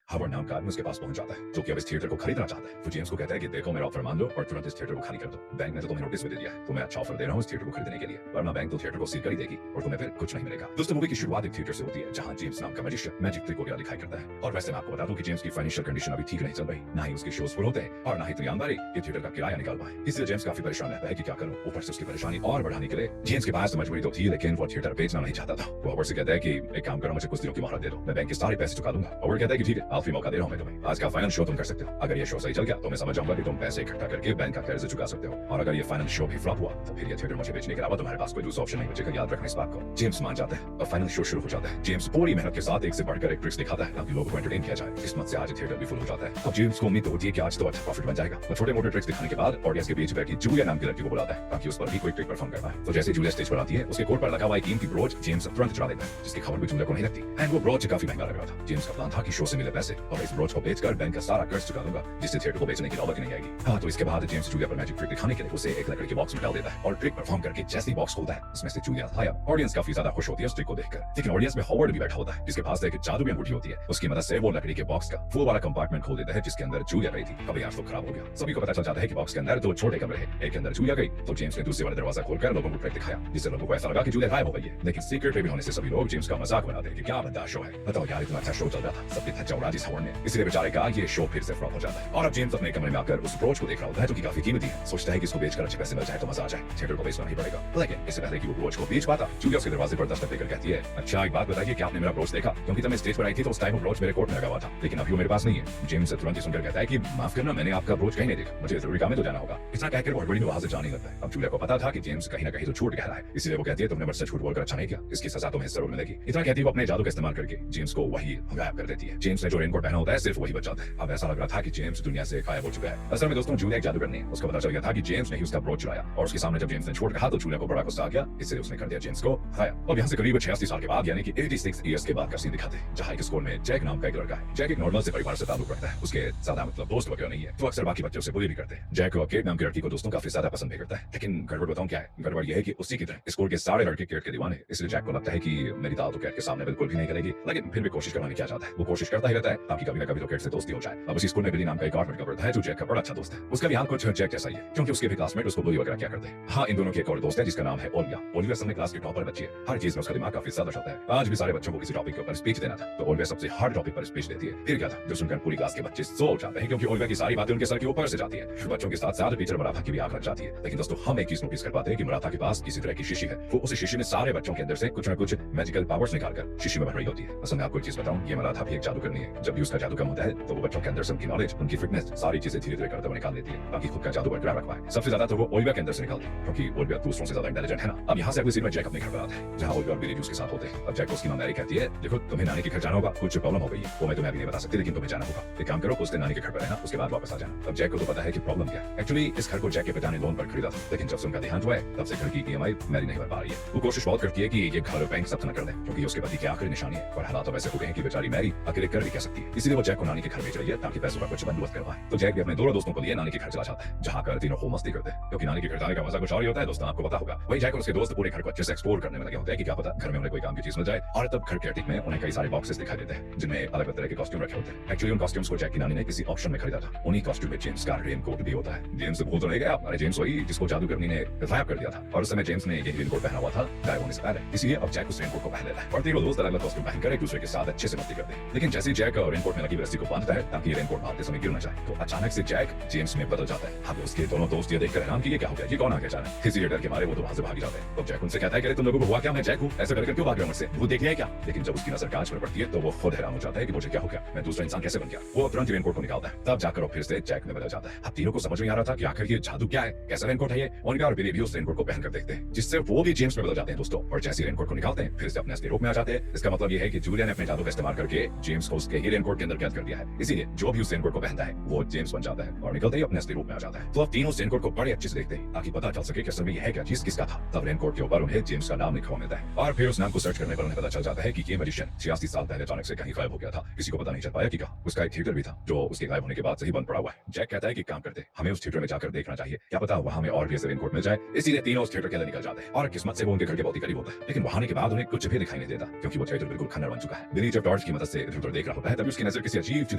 Howard नाम का आदमी उसके पास पहुंच जाता है, जो कि अब इस थिएटर को खरीदना चाहता है। वो जेम्स को कहता है कि देखो मेरा ऑफर मान लो और तुरंत इस थिएटर को खाली कर दो। बैंक ने तो तुम्हें नोटिस भी दे दिया है, तुम्हें अच्छा ऑफर दे रहा हूँ इस थिएटर को खरीदने के लिए, वरना बैंक तो थिएटर को सील कर ही देगी और तुम्हें फिर कुछ नहीं मिलेगा। दोस्तों, मूवी की शुरुआत एक थिएटर से होती है जहां जेम्स नाम का मैजिशियन मैजिक ट्रिक वगैरह दिखाई करता है। और वैसे मैं आपको बता दूं कि जेम्स की फाइनेंशियल कंडीशन अभी ठीक नहीं चल रही, ना ही उसके शोज फुल होते हैं और ना ही इतनी आमदनी कि थिएटर का किराया निकाल पाए। इसलिए जेम्स काफी परेशान रहता है कि क्या करूं। ऊपर से उसकी परेशानी और बढ़ाने के लिए जेम्स के पास मजबूरी तो थी, लेकिन वो थिएटर बेचना नहीं चाहता था। वो हावर्ड से कहता है कि एक काम करो, मुझे कुछ दिनों की मोहलत दे दो, मैं बैंक के सारे पैसे चुका दूंगा। हावर्ड कहता है कि ठीक है, आखिरी मौका दे रहा हूं मैं तुम्हें, आज का फाइनल शो तुम कर सकते हो। अगर ये शो सही चल गया तो मैं समझ जाऊंगा कि तुम पैसे इकट्ठा करके बैंक का कर्ज चुका सकते हो, और अगर ये फाइनल शो भी फ्लॉप हुआ तो फिर ये थिएटर मुझे बेचने के अलावा तुम्हारे पास कोई दूसरा ऑप्शन नहीं बचेगा। याद रखना इस बात को। जेम्स मान जाता है और फाइनल शो शुरू हो जाता है। जेम्स पूरी मेहनत के साथ एक से बढ़कर एक ट्रिक्स दिखाता है ताकि लोगों को एंटरटेन किया जाए। किस्मत से आज थिएटर भी फुल हो जाता है। अब जेम्स को उम्मीद तो होती है कि आज तो अच्छा प्रॉफिट बन जाएगा। तो छोटे मोटे ट्रिक्स दिखाने के बाद ऑडियंस के बीच बैठी जूलिया नाम की लड़की को बुलाता है ताकि उस पर भी कोई ट्रिक परफॉर्म करना है। तो जैसे जूलिया स्टेज पर आती है, उसके कोट पर लगा हुआ एक कीमती ब्रोच जेम्स तुरंत चुरा लेता है, जिसकी खबर भी जूलिया को नहीं लगती। एंड वो ब्रोच काफी महंगा लग रहा था। जेम्स का प्लान था कि शो से मिले पैसे और इस ब्रोच को बेचकर बैंक का सारा कर्ज चुका दूंगा, जिससे थिएटर को बेचने की नौबत नहीं आएगी। हाँ, तो इसके बाद जेम्स जूलिया पर मैजिक ट्रिक दिखाने के लिए उसे एक लकड़ी के बॉक्स में डाल देता है और ट्रिक परफॉर्म करके जैसे ही बॉक्स खोलता है, उसमें से जूलिया गायब। ऑडियंस काफी ज्यादा खुश होती है उस ट्रिक को देखकर, लेकिन ऑडियंस में हावर्ड भी बैठा होता है, जिसके पास एक जादुई अंगूठी होती है। उसकी मदद से वो लकड़ी के बॉक्स का फुल वाला कंपार्टमेंट खोल देता है जिसके अंदर जूलिया गई थी। अब यार तो खराब हो गया। सभी को पता चल जाता है कि बॉक्स के अंदर दो छोटे कमरे हैं, एक के अंदर जूलिया गई। तो जेम्स ने दूसरे वाला दरवाजा खोलकर लोगों को ट्रिक दिखाया, जिससे लोगों को ऐसा लगा कि जूलिया गायब हो गई है। लेकिन सीक्रेट रिवील होने से सभी लोग जेम्स का मजाक बनाते हैं कि क्या बंदा शो है। बताओ यार, इतना अच्छा शो चल रहा था, सबने धज्जा उड़ा दी हावर्ड ने। इसलिए बेचारे का ये शो फिर से फ्लॉप हो जाता है और अब जेम्स अपने कमरे में आकर उस ब्रोच को देख रहा होता है जो कि काफी कीमती है। सोचता है कि इसको बेचकर अच्छे पैसे मिल जाए तो मजा आ जाए, थिएटर को बेचना नहीं पड़ेगा। लेकिन इससे पहले कि वो ब्रोच को बेच पाता, जूलिया उसके दरवाजे पर दस्तक देकर कहती है, अच्छा एक बात बताइए कि आपने मेरा ब्रोच देखा? क्योंकि जब मैं स्टेज पर आई थी तो उस टाइम वो ब्रोच मेरे कोट में लगा हुआ था, लेकिन अभी वो मेरे पास नहीं है। जेम्स तुरंत ही सुनकर कहता है कि माफ करना, मैंने आपका ब्रोच कहीं नहीं देखा, मुझे जरूरी काम में तो जाना होगा। इतना कहकर वो हड़बड़ी में वहां से जाने लगता है। अब जूलिया को पता था कि जेम्स कहीं ना कहीं तो झूठ कह रहा है, इसलिए वो कहती है तुमने मुझसे झूठ बोलकर अच्छा नहीं किया, इसकी सजा तुम्हें जरूर मिलेगी। इतना कहती है वो अपने जादू का इस्तेमाल करके जेम्स को वही गायब कर देती है। जेम्स ने जो रेनकोट पहना होता है सिर्फ वही बच जाता है। अब ऐसा लग रहा था कि जेम्स दुनिया से गायब हो चुका है। असल में दोस्तों, जूलिया एक जादूगरनी है। उसको पता चल गया था कि जेम्स ने ही उसका ब्रोच चुराया और उसके सामने जब जेम्स ने झूठ कहा तो जूलिया को बड़ा गुस्सा आ गया, इसलिए उसने कर दिया जेम्स को गायब। अब यहाँ से करीब 86 साल के बाद, यानी कि 86 ईयर्स के बाद का सीन दिखाते हैं, जहाँ एक स्कूल में जैक नाम का एक लड़का है। जैक एक नॉर्मल से परिवार से ताल्लुक रखता है, उसके ज्यादा मतलब दोस्त वगैरह नहीं है, तो अक्सर बाकी बच्चों से बुली भी करते हैं। जैक केट नाम की लड़की को दोस्तों काफी ज्यादा पसंद भी करता है, लेकिन गड़बड़ बताऊं क्या है? गड़बड़ यह है कि उसी की तरह स्कूल के सारे लड़के केट के दीवाने हैं, इसलिए जैक को लगता है कि मेरी दाल तो केट के सामने बिल्कुल भी नहीं करेगी, लेकिन फिर भी कोशिश करना क्या चाहता है। वो कोशिश करता ही रहता है ताकि कभी ना कभी तो केट से दोस्ती हो जाए। अब उसी स्कूल में बिली नाम का एक और लड़का पढ़ता है जो जैक का बड़ा अच्छा दोस्त है। उसका भी हाल कुछ जैक जैसा ही है, क्योंकि उसके भी क्लासमेट उसको बुली वगैरह क्या करते हैं। हाँ, इन दोनों की एक और दोस्त है जिसका नाम है ओलिविया। ओलिविया सबने क्लास की टॉपर बच्ची है, हर चीज में उसका दिमाग काफी ज्यादा चलता है। आज भी सारे बच्चों को किसी टॉपिक के ऊपर स्पीच देना था, तो ओलिविया सबसे हार्ड टॉपिक पर स्पीच देती है। फिर क्या था, जो सुनकर पूरी क्लास के बच्चे सो जाते हैं, क्योंकि ओलिविया की सारी बातें उनके सर के ऊपर से जाती है। बच्चों के साथ साथ टीचर मराठा की भी आंख लग जाती है। लेकिन दोस्तों, हम एक चीज नोटिस कर पाते हैं कि मराठा के पास किसी तरह की शीशी है। वो उस शीशी में सारे बच्चों के अंदर से कुछ न कुछ मैजिकल पावर्स निकालकर शीशी में भर रही होती है। असल में आपको एक चीज बताऊं, ये मराठा भी एक जादू करनी है। जब भी उसका जादू कम होता है तो वो बच्चों के अंदर से उनकी नॉलेज, उनकी फिटनेस, सारी चीजें धीरे धीरे करते हुए निकाल देती है ताकि खुद का जादू बरकरार रख पाए। सबसे ज्यादा तो वो ओलिविया के अंदर से निकालती है, क्योंकि ओलिविया दूसरों से ज्यादा इंटेलिजेंट है ना। अब यहाँ से अगली सीन में जैक अपने घर पर आता है, जहाँ ओलिविया और बिली उसके साथ होते हैं। अब जैक को उसकी मां मैरी कहती है, देखो तुम्हें नानी के घर जाना होगा, कुछ प्रॉब्लम हो गई है, वो मैं तुम्हें अभी नहीं बता सकती, लेकिन तुम्हें जाना होगा। एक काम करो, उस दिन नानी के घर पर रहना, उसके बाद वापस आ जाना। अब जैक को तो पता है कि प्रॉब्लम क्या है। एक्चुअली इस घर को जैक के पिता ने लोन पर खरीदा था, लेकिन जब से उनका देहांत हुआ है तब से घर की ईएमआई मैरी नहीं भर पा रही है। वो कोशिश बहुत करती है कि ये घर बैंक जब्त न कर दे, क्योंकि उसके पति की आखिरी निशानी है, और हालात तो वैसे हो गए हैं कि बेचारी मैरी अकेले कर भी कह सकती है। इसलिए वो जैक को नानी के घर भेज रही है ताकि पैसों का कुछ बंदोबस्त करवाए। तो जैक भी अपने दोनों दोस्तों को लिए नानी के घर चला जाता है, जहाँ कर तीनों खूब मस्ती करते हैं, क्योंकि नानी के घर जाने का मजा कुछ और ही होता है दोस्तों, आपको पता होगा। वही जैक और उसके दोस्त पूरे घर को अच्छे से एक्सप्लोर करने में लगे होते हैं कि क्या पता घर में उन्हें कोई काम की चीज मिल जाए। और तब घर के अटीक में उन्हें कई सारे बॉक्सेस दिखाई देते हैं जिनमें अलग तरह के कॉस्ट्यूम रखे होते हैं। एक्चुअली उन कॉस्ट्यूम्स को जैक की नानी ने किसी ऑप्शन में खरीदा था। उन्हीं कॉस्ट्यूम में जेम्स का रेनकोट भी होता है। जेम्स भूल तो नहीं गया, हमारे जेम्स वही जिसको जादूगरनी ने गायब कर दिया था, और उस समय जेम्स ने ये रेनकोट पहना हुआ था गायब होने से पहले। इसलिए अब जैक उस रेनकोट को पहन लेता है और तीनों दोस्त अलग अलग कॉस्ट्यूम पहनकर एक दूसरे के साथ अच्छे से मस्ती करते हैं। लेकिन जैसे जैक रेनकोट में लगी रस्सी को बांधता है ताकि रेनकोट भागते समय गिर न जाए, तो अचानक से जैक जेम्स में बदल जाता है। अब उसके दोनों दोस्त ये देखकर हैरान कि ये क्या हो गया, ये कौन आ गया अचानक। किसी डर के मारे वो तो वहां से भाग जाते हैं। तो जैक उनसे कहता है कि तुम लोगों को हुआ क्या, मैं जैक हूँ, ऐसा करके क्यों भाग रहे हो मुझसे, भूत देख लिया क्या? लेकिन जब उसकी नजर कांच पर पड़ती है तो वो खुद हैरान हो जाता है कि मुझे क्या हो गया, मैं दूसरा इंसान कैसे बन गया। वो तुरंत रेनकोट को निकालता है, तब जाकर फिर से जैक में बदल जाता है। अब तीनों को समझ में आ रहा था कि आखिर ये जादू क्या है, कैसा रेनकोट है ये। ओलिविया और बिली भी उस रेनकोट को पहनकर देखते हैं, जिससे वो भी जेम्स में बदल जाते हैं दोस्तों। और जैसे रेनकोट को निकालते हैं फिर से अपने असली रूप में आ जाते हैं। इसका मतलब ये है कि जूलिया ने अपने जादू का इस्तेमाल करके जेम्स को उसके ही रेनकोट के अंदर कैद कर दिया है। इसीलिए जो भी उस रेनकोट को पहनता है वो जेम्स बन जाता है और निकलते ही अपने असली रूप में आ जाता है। तो अब तीनों उस रेनकोट को बड़े अच्छे से देखते हैं ताकि पता चल सके कि असल में यह है क्या चीज, किसका था। तब रेनकोट के ऊपर उन्हें जेम्स का नाम लिखा हुआ मिलता है और फिर उस नाम को सर्च करने पर उन्हें पता चल जाता है कि ये मैजिशियन 86 साल पहले अचानक से कहीं गायब हो गया था। किसी को पता नहीं चल पाया कि कहा। उसका एक थिएटर भी था जो उसके गायब होने के बाद से ही बंद पड़ा हुआ है। जैक कहता है कि काम करते हमें उस थिएटर में जाकर देखना चाहिए, क्या पता वहां में और भी ऐसे रेनकोट मिल जाए। इसीलिए तीनों उस थिएटर के अंदर निकल जाते हैं और किस्मत से वो उनके घर के बहुत ही करीब होता है। लेकिन वहां के बाद उन्हें कुछ भी दिखाई नहीं देता क्योंकि वो थिएटर बिल्कुल खंडर बन चुका है। बिली जब टॉर्च की मदद से इधर उधर देख रहा होता है तभी उसकी नजर किसी अजीब चीज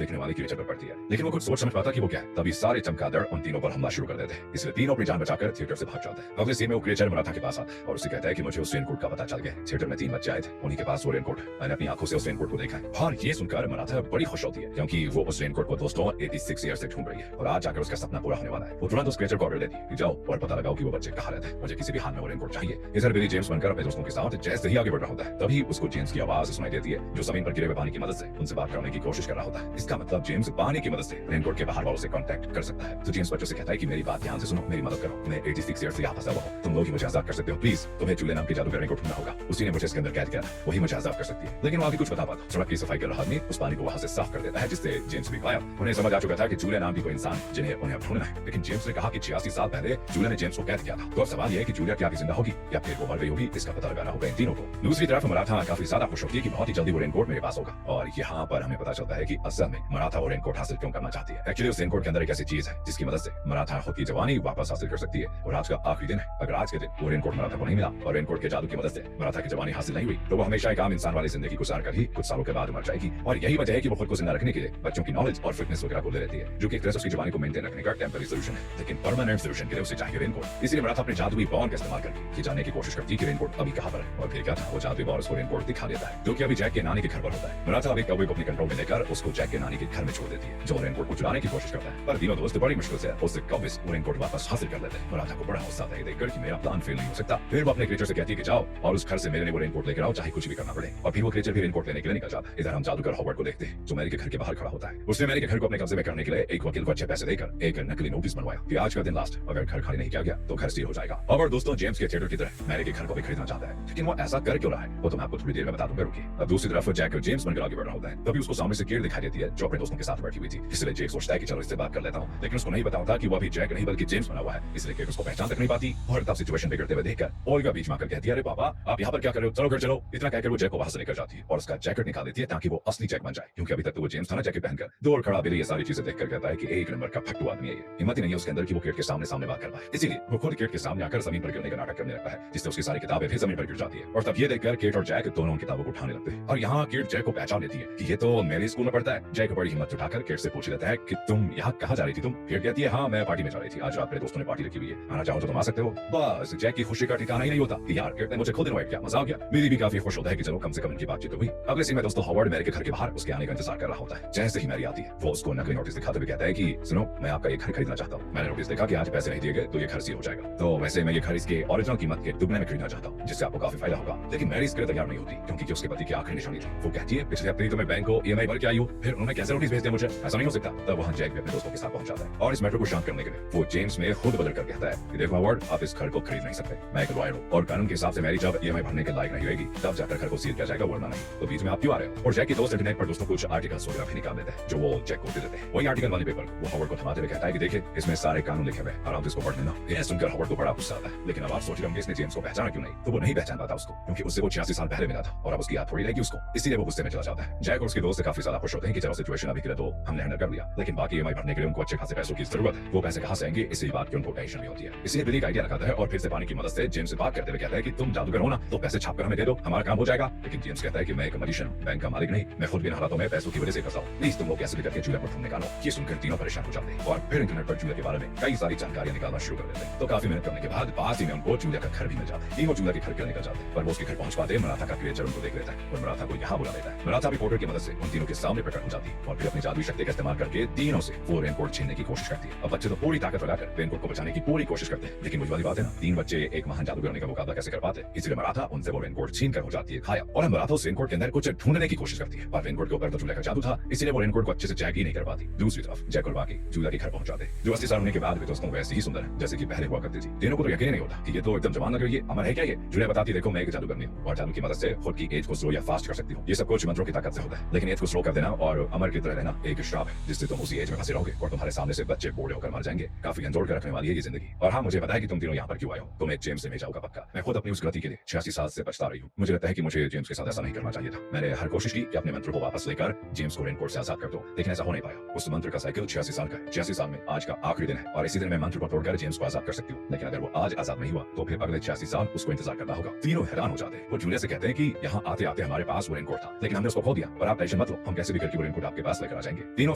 देखने वाले क्रिएचर पर पड़ती है, लेकिन वो कुछ सोच समझ पाता कि वो क्या है। तभी सारे चमगादड़ उन तीनों पर हमला शुरू कर देते हैं, इसलिए तीनों अपनी जान बचाकर थिएटर से भाग जाता है। अगले सीन में वो क्रिएचर मराठा के पास आता है और उससे कहता है कि मुझे उस रेनकोट का पता चल गया। थिएटर में 3 बच्चे आए थे, उन्हीं के पास वो रेनकोट है। मैंने अपनी आंखों से उस रेनकोट को देखा है। और ये सुनकर मराठा बड़ी खुश होती है, क्योंकि वो उस रेनकोट को दोस्तों 86 ईयर से ढूंढ रही है और आज जाकर उसका सपना पूरा होने वाला है। वो तुरंत उस क्रिएचर को ऑर्डर देती है कि जाओ और पता लगाओ कि वो बच्चे कहाँ रहते हैं, मुझे किसी भी हाल में वो रेनकोट चाहिए। इधर बिली जेम्स बनकर अपने दोस्तों के साथ जैसे ही आगे बढ़ रहा होता है, तभी उसको जेम्स की आवाज सुनाई देती है, जो जमीन पर गिरे हुए पानी की मदद से उनसे बात करने की कोशिश कर रहा होता है। इसका मतलब जेम्स पानी की मदद से रेनकोट के बाहर वालों से कांटेक्ट कर सकता है। तो जेम्स बच्चों से कहता है कि मेरी बात ध्यान से सुनो, मेरी मदद करो। मैं 86 ईयर से यहाँ फंसा हुआ हूँ, तुम लोग ही मुझे आजाद कर सकते हो। प्लीज तुम्हें चूल्हे नाम के जादूगर रेनकोट ढूंढना होगा, उसी ने मुझे इसके अंदर कैद किया, वही मुझे आजाद कर सकती है। लेकिन वो आगे कुछ बता पाता। सड़क की सफाई कर रहा आदमी उस पानी को वहां से साफ कर देता है, जिससे जेम्स भी गायब। उन्हें समझ आ चुका था कि जूलिया नाम की कोई इंसान जिन्हें उन्हें अब ढूंढना है। लेकिन जेम्स ने कहा कि 86 साल पहले जूलिया ने जेम्स को कैद किया था। तो अब सवाल यह है कि जूलिया क्या जिंदा होगी या फिर वो मर गई होगी, इसका पता लगाना होगा इन तीनों को। दूसरी तरफ मराठा काफी ज्यादा खुश होती है कि बहुत ही जल्दी वो रेनकोट मेरे पास होगा। और यहाँ पर हमें पता चलता है कि असल में मराठा वो रेनकोट हासिल क्यों करना चाहती है। एक्चुअली उस रेनकोट के अंदर एक ऐसी चीज है जिसकी मदद से मराठा खुद की जवानी वापस हासिल कर सकती है। और आज का आखिरी दिन है। अगर आज के दिन वो रेनकोट मराठा को नहीं मिला और रेनकोट के जादू की मदद से मराठा की जवानी हासिल नहीं हुई, तो वो हमेशा एक आम इंसान वाली जिंदगी गुजार कर ही कुछ सालों के बाद मर जाएगी। और यही वजह है कि वो खुद को जिंदा रखने के लिए बच्चों की नॉलेज और फिटनेस वगैरह को ले रहती है, जो कि एक तरह से उसकी जवानी को मेंटेन रखने का टेम्पररी सोल्यूशन है। लेकिन परमानेंट सोल्यूशन के लिए उसे चाहिए रेनकोट। इसलिए मराठा अपने जादुई बॉल का इस्तेमाल करके ये जानने की कोशिश करती है कि रेनकोट अभी कहां पर है। और फिर क्या था, वो जादुई बॉल उसको रेनकोट दिखा देता है, जो कि अभी जैक के नानी के घर पर होता है। मराठा अभी कौवे को अपने कंट्रोल में लेकर उसको जैक के नानी के घर में छोड़ देती है, जो रेनकोट को चुराने की कोशिश करता है। पर तीनों दोस्त बड़ी मुश्किल से उससे कौवे वो रेनकोट वापस हासिल कर लेते हैं। मराठा को बड़ा गुस्सा आता है देखकर कि मेरा प्लान फेल नहीं हो सकता। फिर वो अपने क्रिएचर से कहती है कि जाओ और उस घर से मेरे लिए वो रेनकोट लेकर आओ, चाहे कुछ भी करना पड़े। और फिर वो क्रिएचर भी रेनकोट लेने के लिए निकल जाता है। इधर हम जादूगर हॉवर्ड को देखते हैं, जो मैरी के घर के बाहर खड़ा होता है। उसने मैरी के घर को अपने कब्जे में करने के लिए एक वकील को अच्छे पैसे देकर एक नकली नोटिस बनवाया कि आज का दिन लास्ट, अगर घर खाली नहीं किया गया तो घर सील हो जाएगा। और दोस्तों जेम्स के थिएटर की तरह मैरी के घर को भी खरीदना चाहता है, लेकिन वो ऐसा कर क्यों रहा है वो तो मैं आपको थोड़ी देर में बता दूंगा, रुकिए। अब दूसरी तरफ जैक और जेम्स बनकर आगे बढ़ रहा होता है, तभी उसको सामने से कीड़ दिखाई देती है जो अपने दोस्तों के साथ बैठी हुई थी। इसलिए जेक सोचता है कि चलो इससे बात कर लेता हूँ, लेकिन उसको नहीं बताता कि वो अभी जैक नहीं बल्कि जेम्स बना हुआ है। इसलिए कीड़ उसको पहचान तक नहीं पाती और तब सिचुएशन बिगड़ते हुए देखकर ओल्गा बीच में आकर कहती है, अरे पापा आप यहाँ पर क्या कर रहे हो, चलो घर चलो। इतना कहकर वो जैक को वहां से लेकर जाती है और उसका जैकेट निकाल देती है ताकि वो असली जैक बन जाए, क्योंकि अभी तक तो वो जेम्स था ना जैकेट पहनकर। दूर खड़ा बिली ये सारी चीजें देखकर कहता है कि एक नंबर का फट्टू आदमी है ये, हिम्मत ही नहीं है उसके अंदर कि वो कीड़ के सामने सामने बात कर पाए। इसीलिए वो खुद कीड़ के सामने आकर जमीन पर गिरने का नाटक करने लगता है, जिससे उसकी सारी किताबें भी जमीन पर गिर जाती है। और तब ये देखकर कीड़ और जैक दोनों उन किताबों को उठाने लगते हैं। और यहाँ कीड़ जैक को पहचान लेती है कि ये तो मेरे स्कूल में पढ़ता है। जैक बड़ी हिम्मत उठाकर कीड़ से पूछ लेता है कि तुम यहाँ कहाँ जा रही थी? तुम कीड़ कहती है, हाँ मैं पार्टी में जा रही थी, आज रात मेरे दोस्तों ने पार्टी रखी हुई है, आना चाहो तो तुम आ सकते हो। बस जैक की खुशी का ठिकाना ही नहीं होता कि यार कीड़ ने मुझे खुद इनवाइट किया, मजा आ गया। मेरी भी काफी खुश होता है कि चलो कम से कम इनकी बातचीत हुई। अगले सीन में दोस्तों हॉवर्ड मैरी के घर के बाहर उसके आने का इंतजार कर रहा होता है। जैसे ही मैरी आती है वो उसको नकली नोटिस दिखाते हुए कहता है कि सुनो मैं आपका ये घर खरीदना चाहता हूँ, मैंने नोटिस देखा कि आज पैसे नहीं दिए गए तो ये घर सील हो जाएगा, तो वैसे मैं ये घर इसके ओरिजिनल कीमत के दुगने में खरीदना चाहता हूँ, जिससे आपको काफी फायदा होगा। लेकिन मैरी इसके लिए तैयार नहीं होती, क्योंकि उसके पति की आखिरी निशानी थी। वो कहती है पिछले हफ्ते तो मैं बैंक को EMI भर के आई हूँ, फिर उन्होंने कैसे नोटिस भेज दिया मुझे, ऐसा नहीं हो सकता। तब वहाँ जैक भी अपने दोस्तों के साथ पहुंच जाता है और इस मैटर को शांत करने के लिए वो जेम्स में खुद बदल कर कहता है कि देखो हॉवर्ड आप इस घर को खरीद नहीं सकते, मैं एक लॉयर हूँ और कानून के हिसाब से मैरी जब EMI भरने के लायक नहीं होगी तब जाकर घर को सील किया जाएगा, वरना नहीं। तो बीच में आप क्यों आ रहे हो? और जैक के दोस्त इंटरनेट पर दोस्तों कुछ आर्टिकल्स वगैरह भी निकाल देते हैं जो वो जैक को दे देते हैं। वही आर्टिकल वाले पेपर वो हॉवर्ड को थमाते हुए कहता है कि देखिए इसमें सारे कानून लिखे हुए हैं और आप इसको पढ़ लेना। यह सुनकर हॉवर्ड को बड़ा गुस्सा आता है, लेकिन अब आप सोच रहे होंगे इसने जेम्स को पहचाना क्यों नहीं, तो वो नहीं पहचान पाता उसको, क्योंकि उससे वो 86 साल पहले मिला था और अब उसकी याद थोड़ी रहेगी उसको, इसीलिए वो गुस्से में चला जाता है। जैक और उसके दोस्त काफी ज्यादा खुश होते हैं कि चलो सिचुएशन अभी के लिए तो हमने हैंडल कर लिया, लेकिन बाकी EMI भरने के लिए उनको अच्छे खासे पैसों की जरूरत है। वो पैसे कहाँ से आएंगे इसी बात की उनको टेंशन भी होती है। इसलिए बिली का आइडिया लगाता है और फिर से पानी की मदद से जेम्स से बात करते हुए कहता है कि तुम जादूगर हो ना, तो पैसे छापकर हमें दे दो, हमारा काम हो जाएगा। लेकिन जेम्स कहता है कि मैं एक मजिशियन हूँ, बैंक का मालिक नहीं, मैं खुद बिन हालातों में पैसों की वजह से फंसा हूँ, प्लीज तुम लोग कैसे भी करके जूलिया को ढूंढ निकालो। ये सुनकर तीनों परेशान हो जाते हैं और फिर इंटरनेट पर जूलिया के बारे में कई सारी जानकारियां निकालना शुरू कर देते हैं। तो काफी मेहनत करने के बाद पास ही में उनको जूलिया का घर भी मिल जाता है। तीनों जूलिया के घर के निकल जाते हैं, पर वो उसके घर पहुंच पाते मराठा का क्रिएचर उनको देख लेता है और मराठा को यहाँ बुला लेता है। मराठा रिपोर्टर की मदद से उन तीनों के सामने प्रकट हो जाती है और फिर अपनी जादुई शक्ति का इस्तेमाल करके तीनों से वो रेनकोट छीनने की कोशिश करती है। अब बच्चे तो पूरी ताकत लगाकर रेनकोट को बचाने की पूरी कोशिश करते हैं, लेकिन मुझे वाली बात है ना, 3 बच्चे एक महान जादूगर होने का मुकाबला कैसे कर पाते, इसलिए मराठा उनसे वो रेनकोट छीन कर हो जाती है खाया। और मराठा उस रेनकोट के अंदर कुछ ढूंढने की कोशिश करती है, पर रेनकोट के ऊपर तो जूलिया का जादू था, इसलिए वो रेनकोट को अच्छे से चेक ही नहीं कर पाती। दूसरी तरफ जैक और बाकी जूलिया के घर पहुंच जाते हैं, जो 80 साल होने के बाद भी दोस्तों वैसे ही सुंदर है जैसे कि पहले हुआ करती थी। तीनों को तो यकीन नहीं होता कि ये तो एकदम जवान लग रही है, अमर है क्या ये? जूलिया बताती देखो मैं एक जादूगरनी हूँ और जादू की मदद से खुद की एज को स्लो या फास्ट कर सकती हूँ। ये सब कुछ मंत्रों की ताकत से होता है, लेकिन एज को स्लो कर देना और अमर की तरह रहना एक श्राप है, जिससे तुम उसी एज में फंसे रहोगे और तुम्हारे सामने से बच्चे बूढ़े होकर मर जाएंगे। काफी अंजोड़ कर रखने वाली है ये जिंदगी। और हाँ मुझे पता है कि तुम तीनों यहाँ पर क्यों आए हो, तुम्हें जेम्स से ले जाऊंगा पक्का। मैं खुद अपनी उस गलती के लिए 86 साल से पछता रही हूँ। मुझे लगता है कि मुझे जेम्स के साथ ऐसा नहीं करना चाहिए था। मैंने हर कोशिश की कि अपने मंत्र को वापस लेकर जेम्स को रेनकोट से आजाद कर दो, लेकिन ऐसा हो नहीं पाया। उस मंत्र का साइकिल 86 साल का है, 86 साल में आज का आखिरी दिन है और इसी दिन मैं मंत्र को तोड़कर जेम्स को आजाद कर सकती हूँ, लेकिन अगर वो आज आजाद नहीं हुआ तो फिर अगले 86 साल उसको इंतजार करना होगा। तीनों हैरान हो जाते हैं। वो जूलिया से कहते हैं कि यहाँ आते आते हमारे पास वो रेनकोट था, लेकिन हमने उसको खो दिया और आप टेंशन मत लो, हम कैसे भी करके वो रेनकोट आपके पास लेकर आ जाएंगे। तीनों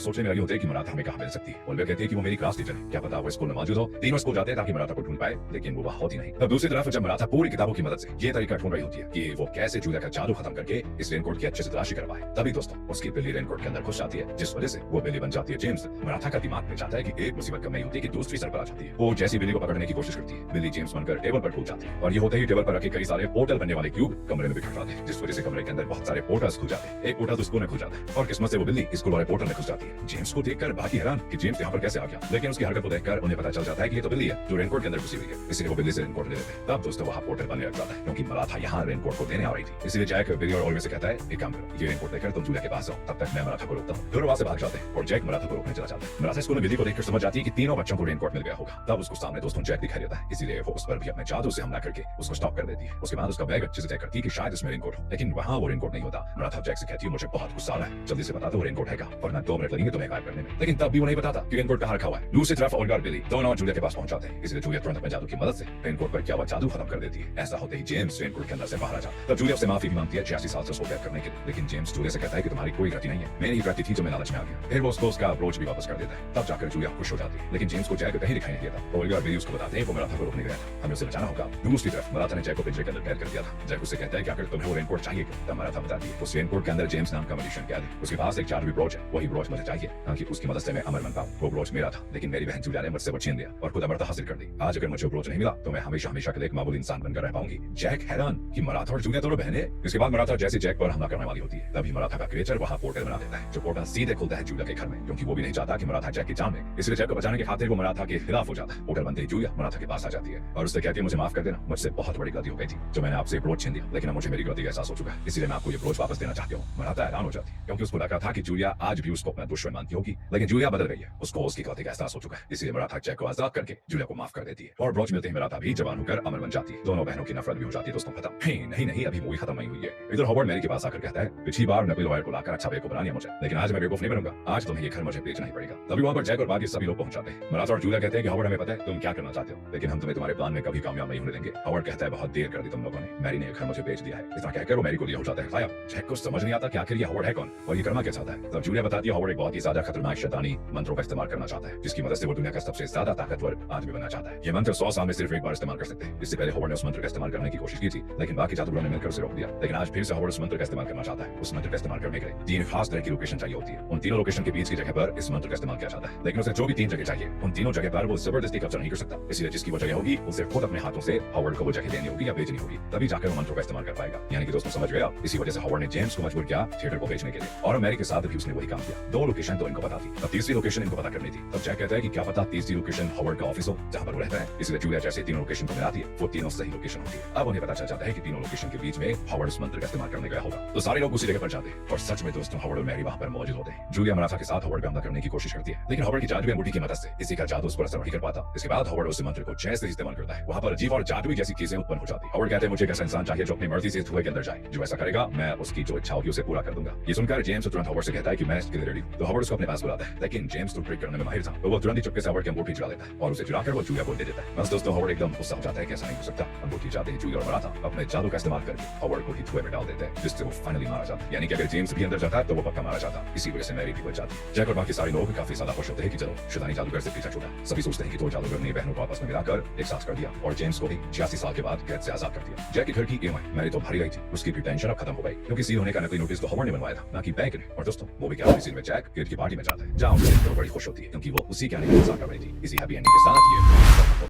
सोचने में लगे होते हैं कि मराठा हमें कहाँ मिल सकती है। ओलिविया कहती है कि वो मेरी क्लास टीचर है, क्या पता वो स्कूल में मौजूद हो। तीनों स्कूल जाते हैं ताकि मराठा को ढूंढ पाए, लेकिन वो वहाँ होती नहीं। तब दूसरी तरफ जब मराठा पूरी किताबों की मदद से ये तरीका ढूंढ रही होती है कि वो कैसे जूलिया का जादू खत्म करके इस रेनकोट की अच्छे से तलाशी करवाए, तभी दोस्तों उसकी बिल्ली रेनकोट के अंदर घुस जाती है, जिस वजह से वो बिल्ली बन जाती है जेम्स। मराठा का दिमाग में जाता है कि एक मुसीबत कम नहीं होती कि दूसरी सर पर आ जाती है। वो जैसी बिल्ली को पकड़ने की कोशिश करती है, बिल्ली जेम्स बनकर टेबल पर कूद जाती है और ये होते ही टेबल पर रखे कई सारे पोर्टल बनने वाले क्यूब कमरे में बिखर जाते हैं, जिस वजह से कमरे के अंदर बहुत सारे पोर्टल्स खुल जाते हैं। एक पोर्टल तो स्कूल में खुल जाता है और किस्मत से वो बिल्ली स्कूल वाले पोर्टल में घुस जाती है। जेम्स को देखकर बाकी हैरान कि जेम्स यहाँ पर कैसे आ गया, लेकिन उसकी हरकत को देखकर उन्हें पता चल जाता है कि ये तो बिल्ली है जो रेनकोट के अंदर घुसी हुई है, इसलिए वो बिल्ली से रेनकोट ले लेते हैं। तब दोस्तों वहाँ पोर्टल बनने लग जाता है क्योंकि मराठा यहाँ रेनकोट को देने आ रही थी। इसलिए जैक बिल्ली और ओलिविया से कहता है एक काम करो, ये रेनकोट लेकर तुम जूलिया के पास जाओ, तब तक मैं मराठा को रोकता हूँ। दोनों वहाँ से भाग जाते हैं और जैक मराठा को रोकने चला जाता है। मराठा स्कूल में बिल्ली को देखकर समझ जाती है कि तीनों बच्चों को रेनकोट मिल गया होगा। तब उसको सामने दोस्तों जैक दिखाई देता है, इसीलिए वो उस पर भी अपने जादू से हमला करके उसको स्टॉप कर देती है। उसके बाद उसका बैग अच्छे से चेक करती है कि शायद इसमें रेनकोट हो, लेकिन वहाँ वो रेनकोट नहीं होता। मराठा जैक से कहती है मुझे बहुत गुस्सा आ रहा है, जल्दी से बता दो वो रेनकोट है क्या, वरना 2 मिनट लगेंगे तुम्हें गायब करने में। लेकिन तब भी वो नहीं बताता कि रेनकोट कहाँ रखा हुआ है। दूसरी तरफ ओल्गा और बिल्ली दोनों जूलिया के पास पहुंच जाते हैं, इसलिए जूलिया तुरंत अपने जादू की मदद से रेनकोट पर क्या हुआ जादू खत्म कर देती है। ऐसा होते ही जेम्स रेनकोट के अंदर से बाहर आ जाता है। तब जूलिया उससे माफी भी मांगती है 86 साल से उसको कैद करने के लिए, लेकिन जेम्स जूलिया से कहता है कि तुम्हारी कोई गलती नहीं है, मेरी ही गलती थी जो मैं लालच में आ गया। फिर वो उसको उसका अप्रोच भी वापस कर देता है। तब जाकर जूलिया खुश हो जाती है, लेकिन जेम्स को जैक कहीं दिखाई नहीं देता। ओल्गा और बिल्ली उसको बताते हैं वो मराठा को रोकने गया था, हमें उसे बचाना होगा। दूसरी तरफ मराठा ने जैक को पिंजरे के अंदर कैद कर दिया था। जैक उससे कहता है कि आखिर तुम्हें वो रेनकोट चाहिए क्यों? तब मराठा बताती है उस रेनकोट के अंदर जेम्स नाम का मैजिशियन कैद है, उसके पास एक जादुई ब्रोच है, वही ब्रोच मुझे चाहिए ताकि उसकी मदद से मैं अमर बन पाऊं। वो ब्रोच मेरा था, लेकिन मेरी बहन जूलिया ने मुझसे वो छीन लिया और खुद अमरता हासिल कर दी। आज अगर मुझे ब्रोच नहीं मिला तो मैं हमेशा हमेशा के लिए एक मामूली इंसान बनकर रह पाऊंगी। जैक हैरान कि मराठा और जूलिया दोनों बहनें। इसके बाद मराठा जैसे जैक पर हमला करने वाली होती है, तभी मराठा का क्रिएचर वहां पोर्टल बना देता है, जो पोर्टल सीधे खुलता है जूलिया के घर में, क्योंकि वो भी नहीं चाहता कि मराठा जैक की जान ले। इसलिए जैक को बचाने की खातिर वो मराठा के खिलाफ हो जाता है। पोर्टल बनते ही जूलिया मराठा के पास आ जाती है और उससे कहती है मुझे माफ कर देना, मुझसे बहुत बड़ी गलती हो गई थी जो मैंने आपसे ब्रोच छीन लिया, लेकिन अब मुझे मेरी गलती का एहसास हो चुका है, इसलिए मैं आपको ये ब्रोच वापस देना चाहती हूँ। मराठा हैरान हो जाती है क्योंकि उसको लगा था कि जूलिया आज भी उसको अपना दुश्मन मानती होगी, लेकिन जूलिया बदल गई है, उसको उसकी गलती का एहसास हो चुका है, इसलिए मराठा जैक को आजाद करके जूलिया को माफ कर देती है और ब्रोच मिलते ही मराठा भी जवान होकर अमर बन जाती है। दोनों बहनों की नफरत भी हो जाती है दोस्तों खत्म। नहीं, अभी मूवी खत्म नहीं हुई है। इधर हॉवर्ड मैरी के पास आकर कहता है पिछली बार नकली लॉयर को लाकर अच्छा बेवकूफ बना लिया मुझे, लेकिन आज मैं बेवकूफ नहीं बनूंगा, आज तुम्हें ये घर मुझे बेचना ही पड़ेगा। तभी वहां पर जैक और बाकी सभी लोग पहुंच जाते हैं। मराठा और जूलिया कहते हैं कि हॉवर्ड हमें पता है तुम क्या करना चाहते हो, लेकिन हम तुम्हें तुम्हारे प्लान में कभी कामयाब नहीं होने देंगे। हॉवर्ड कहता है बहुत देर कर दी तुम लोगों ने, मैरी ने घर मुझे बेच दिया है। इतना कहकर वो मैरी को लिए हो जाता है गायब। जैक को समझ नहीं आता कि आखिर ये हॉवर्ड है कौन और ये करना क्या चाहता है। तब जूलिया बताती है हॉवर्ड एक बहुत ही ज्यादा खतरनाक शैतानी मंत्रों का इस्तेमाल करना चाहता है, जिसकी मदद से वो दुनिया का सबसे ज्यादा ताकतवर आदमी बनना चाहता है। ये मंत्र 100 साल में सिर्फ एक बार इस्तेमाल कर सकते हैं। इससे पहले हॉवर्ड ने उस मंत्र का इस्तेमाल करने की कोशिश की थी, लेकिन बाकी जादूगरों ने मिलकर उसे रोक दिया। लेकिन आज फिर से हॉवर्ड उस मंत्र का इस्तेमाल करना चाहता है। उस मंत्र का इस्तेमाल करने के लिए 3 खास तरह की लोकेशन चाहिए होती है। उन तीनों लोकेशन के बीच की जगह पर इस मंत्र का इस्तेमाल किया जाता है, लेकिन उसे जो भी 3 जगह चाहिए उन तीनों जगह पर वो जबरदस्ती कब्जा नहीं कर सकता। इसलिए जिसकी वो जगह होगी उसे खुद अपने हाथों से हॉवर्ड को वो जगह देनी होगी या बेचनी होगी, तभी जाकर वो मंत्रों का इस्तेमाल कर पाएगा। यानी कि दोस्तों समझ गया, इसी वजह से हॉवर्ड ने जेम्स को मजबूर किया थिएटर को बेचने के लिए और मैरी के साथ भी उसने वही काम किया। 2 लोकेशन तो इनको पता थी, अब तीसरी लोकेशन इनको पता करनी थी। तब जैक कहता है कि क्या पता तीसरी लोकेशन हॉवर्ड का ऑफिस हो जहां पर वो रहता है। इसलिए जूलिया जैसे तीनों लोकेशन को मिलाती है वो तीनों सही लोकेशन होती है। अब उन्हें पता चल जाता है कि तीनों लोकेशन के बीच में हॉवर्ड उस मंत्र का इस्तेमाल करने गया होगा, तो सारे लोग उसी जगह पर जाते हैं और सच में दोस्तों हॉवर्ड और मैरी वहां पर मौजूद होते हैं। जूलिया मराठा के साथ हॉवर्ड पे हमला करने की कोशिश करती है, लेकिन हॉवर्ड की जादुई अंगूठी की मदद से किसी का जादू उस पर असर नहीं कर पाता। इसके बाद हॉवर्ड उस मंत्र को जैसे इस्तेमाल करता है वहां पर अजीब और जादुई जैसी चीजें उत्पन्न हो जाती है। हॉवर्ड कहते हैं मुझे एक ऐसा इंसान चाहिए जो अपनी मर्जी से इस धुएं के अंदर जाए, जो ऐसा करेगा मैं उसकी जो इच्छा होगी उसे पूरा कर दूंगा। ये सुनकर जेम्स तुरंत हॉवर्ड से कहता है कि मैं इसके लिए रेडी हूं। तो हॉवर्ड उसको अपने पास बुलाता है, लेकिन जेम्स तो ट्रिक करने में माहिर था, तो वो तुरंत ही चुपके से हॉवर्ड की अंगूठी चुरा लेता है और उसे चुराकर वो जूलिया को दे देता है। बस दोस्तों हॉवर्ड एकदम गुस्सा हो जाता है कि ऐसा नहीं हो सकता। अंगूठी जाते ही जूलिया और मराठा अपने जादू का इस्तेमाल करके हॉवर्ड को ही धुएं में डाल देते हैं, जिससे वो फाइनली मारा जाता है। यानी कि अगर जेम्स भी अंदर जाता है तो वो पक्का मारा जाता। इसी वजह से मैरी भी बच जाती है। जैक और बाकी सारे लोग काफी ज्यादा खुश होते हैं कि चलो शैतानी जादूगर से पीछा छूटा। सभी सोचते हैं कि 2 जादूगर ने बहनों को आपस में मिलाकर एक साथ कर दिया और जेम्स को भी 86 साल के बाद कैद से आजाद कर दिया। जैक के घर की ईएमआई मैरी तो भरी गई थी, उसकी भी टेंशन अब खत्म हो गई क्योंकि सील होने का नकली नोटिस तो हॉवर्ड ने बनवाया था, ना कि बैंक ने। और दोस्तों वो भी क्या सीन में जैक किड की पार्टी में जाता है जहाँ उसकी खुश होती है क्योंकि वो उसी के आने का इंतजार कर रही थी। इसी हैप्पी एंडिंग के साथ ये